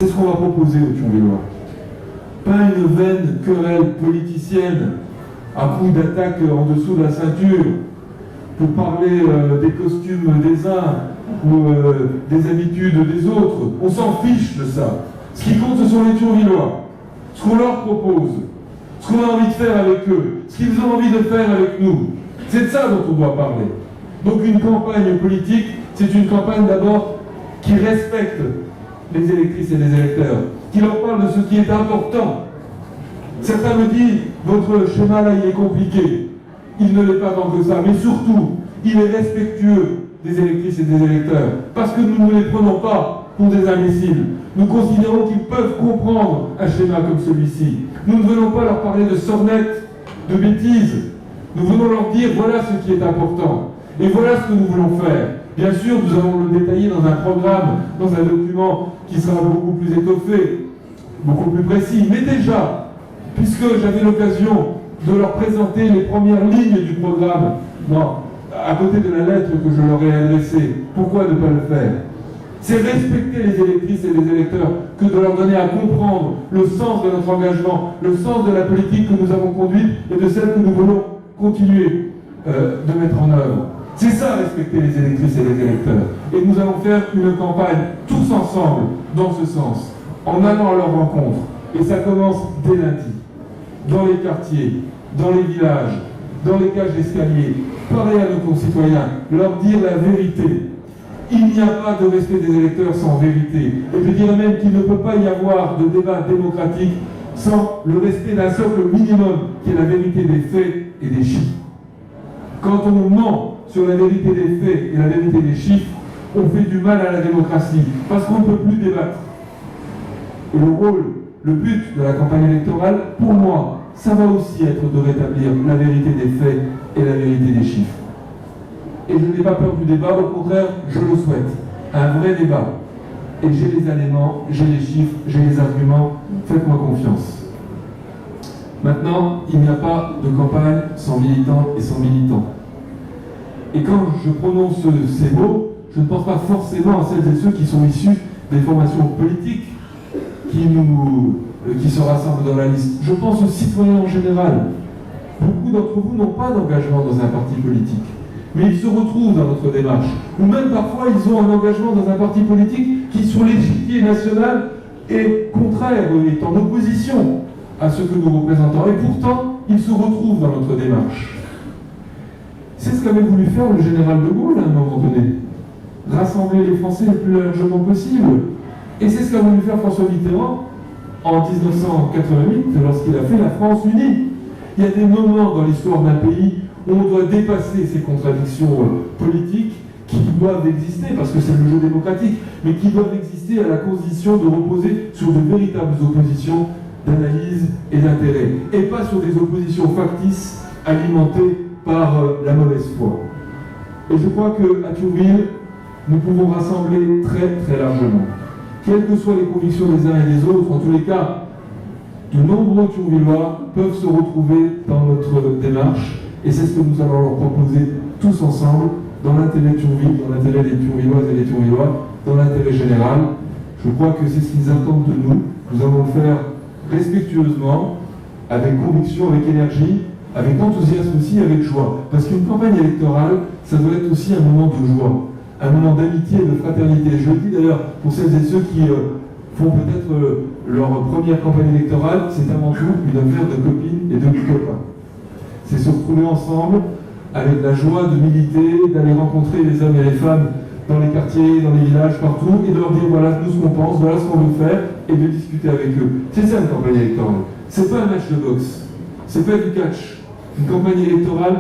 C'est ce qu'on va proposer aux Thionvillois. Pas une vaine querelle politicienne à coups d'attaque en dessous de la ceinture pour parler des costumes des uns ou des habitudes des autres. On s'en fiche de ça. Ce qui compte, ce sont les Thionvillois. Ce qu'on leur propose, ce qu'on a envie de faire avec eux, ce qu'ils ont envie de faire avec nous. C'est de ça dont on doit parler. Donc une campagne politique, c'est une campagne d'abord qui respecte les électrices et les électeurs, qui leur parle de ce qui est important. Certains me disent, votre schéma là, il est compliqué. Il ne l'est pas tant que ça, mais surtout, il est respectueux des électrices et des électeurs, parce que nous ne les prenons pas pour des imbéciles. Nous considérons qu'ils peuvent comprendre un schéma comme celui-ci. Nous ne venons pas leur parler de sornettes, de bêtises. Nous venons leur dire, voilà ce qui est important. Et voilà ce que nous voulons faire. Bien sûr, nous allons le détailler dans un programme, dans un document qui sera beaucoup plus étoffé, beaucoup plus précis. Mais déjà, puisque j'avais l'occasion de leur présenter les premières lignes du programme, à côté de la lettre que je leur ai adressée, pourquoi ne pas le faire? C'est respecter les électrices et les électeurs que de leur donner à comprendre le sens de notre engagement, le sens de la politique que nous avons conduite et de celle que nous voulons continuer de mettre en œuvre. C'est ça, respecter les électrices et les électeurs. Et nous allons faire une campagne tous ensemble dans ce sens, en allant à leur rencontre. Et ça commence dès lundi, dans les quartiers, dans les villages, dans les cages d'escalier, parler à nos concitoyens, leur dire la vérité. Il n'y a pas de respect des électeurs sans vérité. Et je dirais même qu'il ne peut pas y avoir de débat démocratique sans le respect d'un socle minimum, qui est la vérité des faits et des chiffres. Quand on ment sur la vérité des faits et la vérité des chiffres, on fait du mal à la démocratie, parce qu'on ne peut plus débattre. Et le but de la campagne électorale, pour moi, ça va aussi être de rétablir la vérité des faits et la vérité des chiffres. Et je n'ai pas peur du débat, au contraire, je le souhaite. Un vrai débat. Et j'ai les éléments, j'ai les chiffres, j'ai les arguments, faites-moi confiance. Maintenant, il n'y a pas de campagne sans militants et sans militants. Et quand je prononce ces mots, je ne pense pas forcément à celles et ceux qui sont issus des formations politiques qui se rassemblent dans la liste. Je pense aux citoyens en général. Beaucoup d'entre vous n'ont pas d'engagement dans un parti politique, mais ils se retrouvent dans notre démarche. Ou même parfois, ils ont un engagement dans un parti politique qui, sur l'échiquier national, est contraire, est en opposition à ce que nous représentons. Et pourtant, ils se retrouvent dans notre démarche. C'est ce qu'avait voulu faire le général de Gaulle à un moment donné. Rassembler les Français le plus largement possible. Et c'est ce qu'a voulu faire François Mitterrand en 1988, lorsqu'il a fait la France unie. Il y a des moments dans l'histoire d'un pays où on doit dépasser ces contradictions politiques qui doivent exister, parce que c'est le jeu démocratique, mais qui doivent exister à la condition de reposer sur de véritables oppositions d'analyse et d'intérêt, et pas sur des oppositions factices alimentées par la mauvaise foi. Et je crois qu'à Thionville, nous pouvons rassembler très très largement. Quelles que soient les convictions des uns et des autres, en tous les cas, de nombreux Thionvillois peuvent se retrouver dans notre démarche, et c'est ce que nous allons leur proposer tous ensemble, dans l'intérêt de Thionville, dans l'intérêt des Thionvilloises et des Thionvillois, dans l'intérêt général. Je crois que c'est ce qu'ils attendent de nous. Nous allons le faire respectueusement, avec conviction, avec énergie, avec enthousiasme aussi, avec joie. Parce qu'une campagne électorale, ça doit être aussi un moment de joie, un moment d'amitié et de fraternité. Je le dis d'ailleurs pour celles et ceux qui font peut-être leur première campagne électorale, c'est avant tout une affaire de copines et de copains. C'est se retrouver ensemble avec la joie de militer, d'aller rencontrer les hommes et les femmes dans les quartiers, dans les villages, partout, et de leur dire voilà nous ce qu'on pense, voilà ce qu'on veut faire, et de discuter avec eux. C'est ça une campagne électorale. C'est pas un match de boxe, c'est pas du catch. Une campagne électorale,